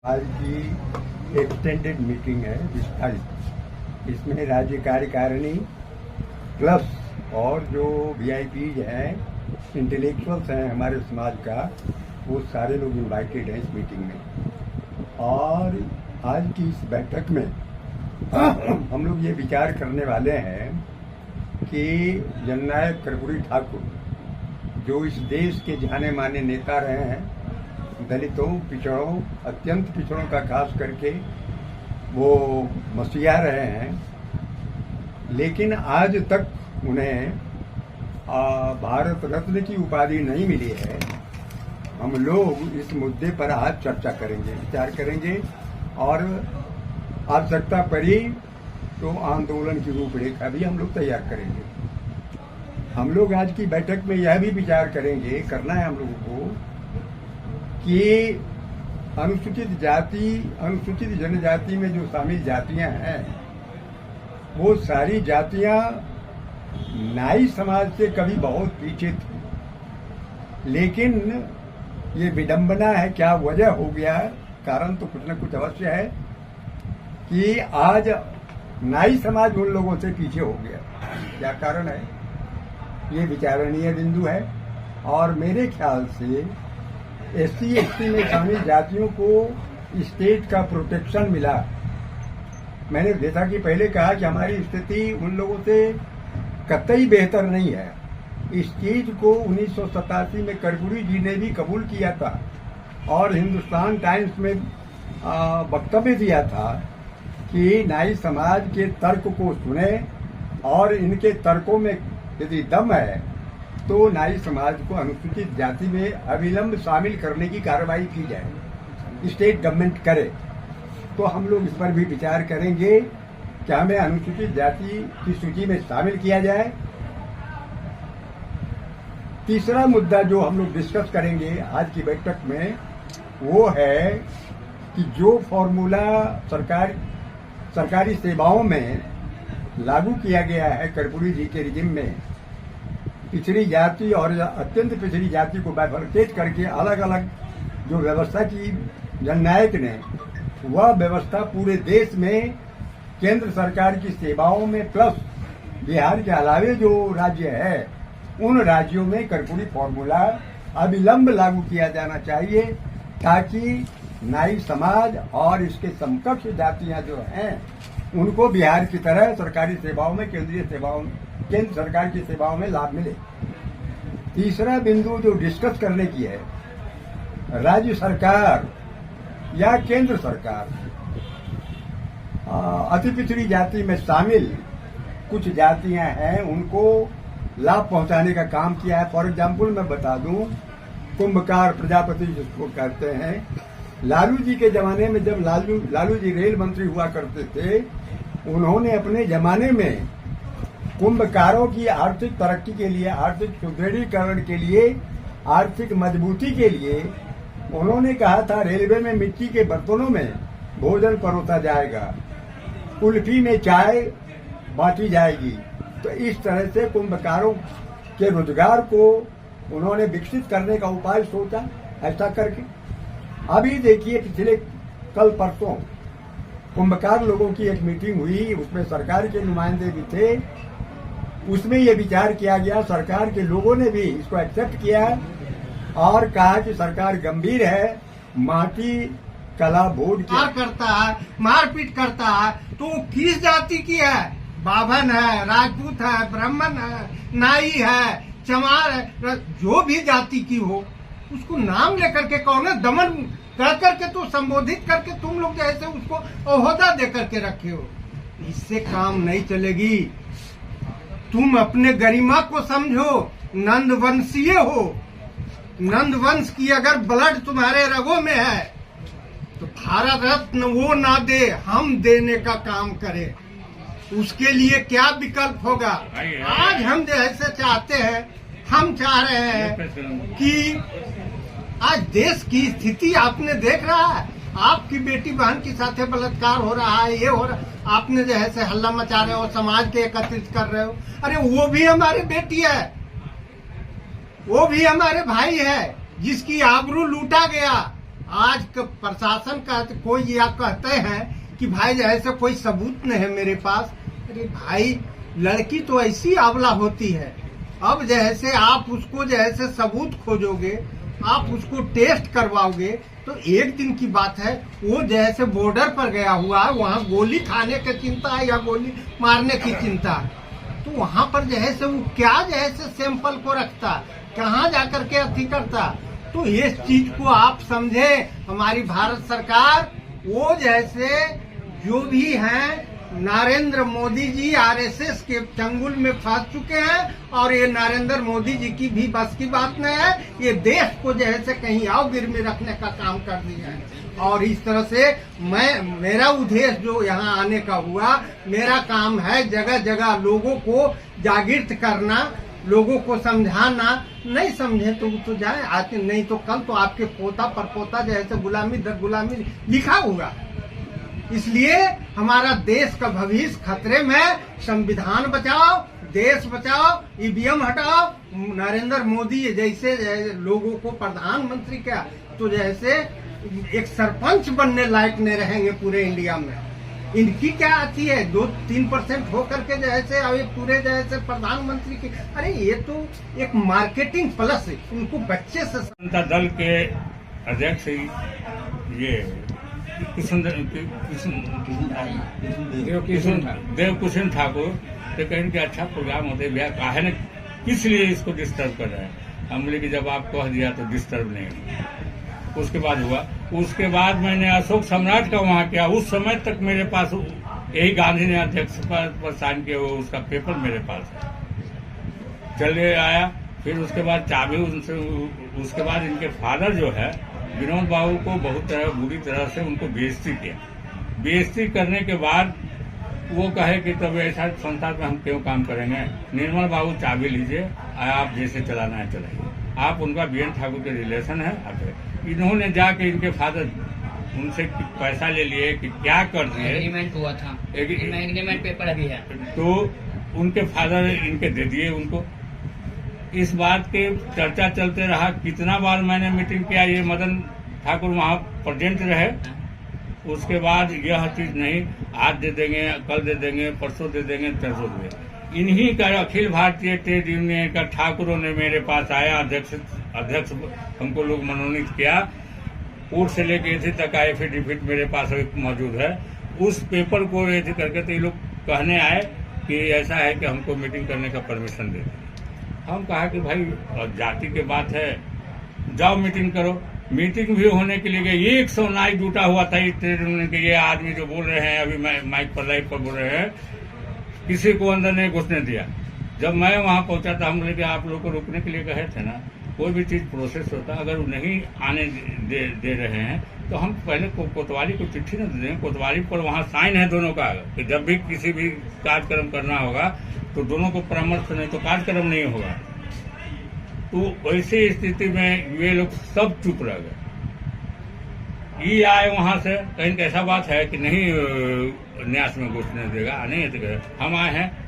आज की extended meeting है विस्तारित। इसमें राज्य कार्यकारिणी प्लस और जो वीआईपीज हैं, इंटेलेक्चुअल्स हैं हमारे समाज का, वो सारे लोग इनवाइटेड हैं इस मीटिंग में। और आज की इस बैठक में हम लोग ये विचार करने वाले हैं कि जननायक कर्पूरी ठाकुर जो इस देश के जाने माने नेता रहे हैं, दलितों, पिछड़ों, अत्यंत पिछड़ों का खास करके वो मसीहा रहे हैं, लेकिन आज तक उन्हें भारत रत्न की उपाधि नहीं मिली है। हम लोग इस मुद्दे पर आज चर्चा करेंगे, विचार करेंगे और आवश्यकता पड़ी तो आंदोलन की रूपरेखा भी हम लोग तैयार करेंगे। हम लोग आज की बैठक में यह भी विचार करेंगे, करना है हम लोगों को, कि अनुसूचित जाति, अनुसूचित जनजाति में जो शामिल जातियां हैं, वो सारी जातियां नाई समाज से कभी बहुत पीछे थी। लेकिन ये विडंबना है, क्या वजह हो गया, कारण तो कुछ न कुछ अवश्य है कि आज नाई समाज उन लोगों से पीछे हो गया। क्या कारण है, ये विचारणीय बिंदु है। और मेरे ख्याल से एससी एसटी में शामिल जातियों को स्टेट का प्रोटेक्शन मिला। मैंने जैसा कि पहले कहा कि हमारी स्थिति उन लोगों से कतई बेहतर नहीं है। इस चीज को 1987 में कर्पूरी जी ने भी कबूल किया था और हिंदुस्तान टाइम्स में वक्तव्य दिया था कि नाई समाज के तर्क को सुने और इनके तर्कों में यदि दम है तो नाई समाज को अनुसूचित जाति में अविलंब शामिल करने की कार्रवाई की जाए, स्टेट गवर्नमेंट करे। तो हम लोग इस पर भी विचार करेंगे कि हमें अनुसूचित जाति की सूची में शामिल किया जाए। तीसरा मुद्दा जो हम लोग डिस्कस करेंगे आज की बैठक में, वो है कि जो फॉर्मूला सरकारी सेवाओं में लागू किया गया है कर्पूरी जी के रिजिम में, पिछड़ी जाति और अत्यंत पिछड़ी जाति को बाइफरकेट करके अलग अलग जो व्यवस्था की जननायक ने, वह व्यवस्था पूरे देश में केंद्र सरकार की सेवाओं में प्लस बिहार के अलावे जो राज्य है, उन राज्यों में कर्पूरी फॉर्मूला अविलंब लागू किया जाना चाहिए, ताकि नाई समाज और इसके समकक्ष जातियां जो हैं उनको बिहार की तरह सरकारी सेवाओं में, केंद्र सरकार की सेवाओं में लाभ मिले। तीसरा बिंदु जो डिस्कस करने की है, राज्य सरकार या केंद्र सरकार अति पिछड़ी जाति में शामिल कुछ जातियां हैं, उनको लाभ पहुंचाने का काम किया है। फॉर एग्जाम्पल मैं बता दूं, कुंभकार प्रजापति जिसको कहते हैं, लालू जी के जमाने में जब लालू जी रेल मंत्री हुआ करते थे, उन्होंने अपने जमाने में कुंभकारों की आर्थिक तरक्की के लिए, आर्थिक सुदृढ़ीकरण के लिए, आर्थिक मजबूती के लिए उन्होंने कहा था रेलवे में मिट्टी के बर्तनों में भोजन परोसा जाएगा, कुल्फी में चाय बांटी जाएगी। तो इस तरह से कुंभकारों के रोजगार को उन्होंने विकसित करने का उपाय सोचा। ऐसा करके अभी देखिए, पिछले कल परसों कुंभकार लोगों की एक मीटिंग हुई, उसमें सरकार के नुमाइंदे भी थे। उसमें ये विचार किया गया, सरकार के लोगों ने भी इसको एक्सेप्ट किया और कहा कि सरकार गंभीर है, माटी कला बोर्ड क्या करता है, मारपीट करता है, तो किस जाति की है? बाभन है, राजपूत है, ब्राह्मण है, नाई है, चमार है, जो भी जाति की हो, उसको नाम लेकर के कौन है दमन कर करके तो संबोधित करके तुम लोग जैसे उसको ओहदा दे करके रखे हो। इससे काम नहीं चलेगी। तुम अपने गरिमा को समझो, नंदवंशीय हो, नंदवंश की अगर ब्लड तुम्हारे रगों में है तो भारत रत्न वो ना दे, हम देने का काम करें। उसके लिए क्या विकल्प होगा? आज हम जैसे चाहते हैं, हम चाह रहे हैं कि आज देश की स्थिति आपने देख रहा है, आपकी बेटी बहन के साथ बलात्कार हो रहा है, ये हो रहा, आपने जो है से हल्ला मचा रहे हो, समाज के एकत्रित कर रहे हो। अरे वो भी हमारी बेटी है, वो भी हमारे भाई है, जिसकी आबरू लूटा गया। आज का प्रशासन का कोई या कहते हैं कि भाई जैसे कोई सबूत नहीं है मेरे पास। अरे भाई, लड़की तो ऐसी आंवला होती है। अब जैसे आप उसको जैसे सबूत खोजोगे, आप उसको टेस्ट करवाओगे, तो एक दिन की बात है। वो जैसे बॉर्डर पर गया हुआ है, वहाँ गोली खाने की चिंता है या गोली मारने की चिंता है, तो वहाँ पर जैसे वो क्या जैसे सैंपल को रखता, कहाँ जाकर के अथी करता। तो इस चीज को आप समझे। हमारी भारत सरकार वो जैसे जो भी हैं, नरेंद्र मोदी जी आरएसएस के चंगुल में फंस चुके हैं और ये नरेंद्र मोदी जी की भी बस की बात नहीं है। ये देश को जैसे कहीं आवगिर में रखने का काम कर दिया है। और इस तरह से मेरा उद्देश्य जो यहाँ आने का हुआ, मेरा काम है जगह जगह लोगों को जागृत करना, लोगों को समझाना। नहीं समझे तो जाए, आज नहीं तो कल तो आपके पोता परपोता जैसे गुलामी दर गुलामी लिखा होगा। इसलिए हमारा देश का भविष्य खतरे में। संविधान बचाओ, देश बचाओ, ईवीएम हटाओ। नरेंद्र मोदी जैसे लोगों को प्रधानमंत्री क्या, तो जैसे एक सरपंच बनने लायक नहीं रहेंगे पूरे इंडिया में। इनकी क्या आती है 2-3% होकर के जैसे अभी पूरे जैसे प्रधानमंत्री की। अरे ये तो एक मार्केटिंग प्लस है, उनको बच्चे से। जनता दल के अध्यक्ष ये देव कुशन ठाकुर तो कहें कि अच्छा प्रोग्राम होते भैया, काहे ने किस लिए इसको डिस्टर्ब कर रहे हैं। हम बोले कि जब आप कह दिया तो डिस्टर्ब नहीं। उसके बाद हुआ, उसके बाद मैंने अशोक सम्राट का वहाँ किया। उस समय तक मेरे पास यही गांधी ने अध्यक्ष पर साइन किया, उसका पेपर मेरे पास है। चले आया, फिर उसके बाद चाबी उनसे, उसके बाद इनके फादर जो है विनोद बाबू को बहुत बुरी तरह से उनको बेइज्जती किया। बेइज्जती करने के बाद वो कहे कि तब ऐसा संस्था में हम क्यों काम करेंगे, निर्मल बाबू चाबी लीजिए, आप जैसे चलाना है चलाइए। आप उनका बीएन ठाकुर के रिलेशन है। अब इन्होंने जाके इनके फादर उनसे पैसा ले लिए कि क्या कर दिए, एग्रीमेंट हुआ था, एग्रीमेंट पेपर अभी है, तो उनके फादर इनके दे दिए उनको। इस बात के चर्चा चलते रहा। कितना बार मैंने मीटिंग किया, ये मदन ठाकुर वहाँ प्रेजेंट रहे। उसके बाद यह चीज नहीं, आज दे देंगे, कल दे देंगे, परसों दे देंगे, तरसों दे देंगे। इन्हीं का अखिल भारतीय ट्रेड यूनियन का ठाकुरों ने मेरे पास आया, अध्यक्ष हमको लोग मनोनीत किया। कोर्ट से लेके एथी तक का एफिडेविट मेरे पास मौजूद है। उस पेपर को एथी करके तो ये लोग कहने आए कि ऐसा है कि हमको मीटिंग करने का परमिशन दे। हम कहा कि भाई जाति के बात है, जाओ मीटिंग करो। मीटिंग भी होने के लिए गए, 100 नाई जुटा हुआ था इस ट्रेड यूनियन के। ये आदमी जो बोल रहे हैं अभी माइक पर लाइव पर बोल रहे हैं, किसी को अंदर नहीं घुसने दिया। जब मैं वहां पहुंचा था, हम बोले कि आप लोग को रुकने के लिए कहे थे ना, कोई भी चीज प्रोसेस होता, अगर वो नहीं आने दे रहे हैं तो हम पहले कोतवाली को चिट्ठी न दे दें। कोतवाली पर वहाँ साइन है दोनों का कि जब भी किसी भी कार्यक्रम करना होगा तो दोनों को परामर्श, नहीं तो कार्यक्रम नहीं होगा। तो ऐसी स्थिति में ये लोग सब चुप रह गए। ये आए वहां से, कहीं ऐसा बात है कि नहीं न्यास में घुसने देगा, नहीं है तो हम आए हैं।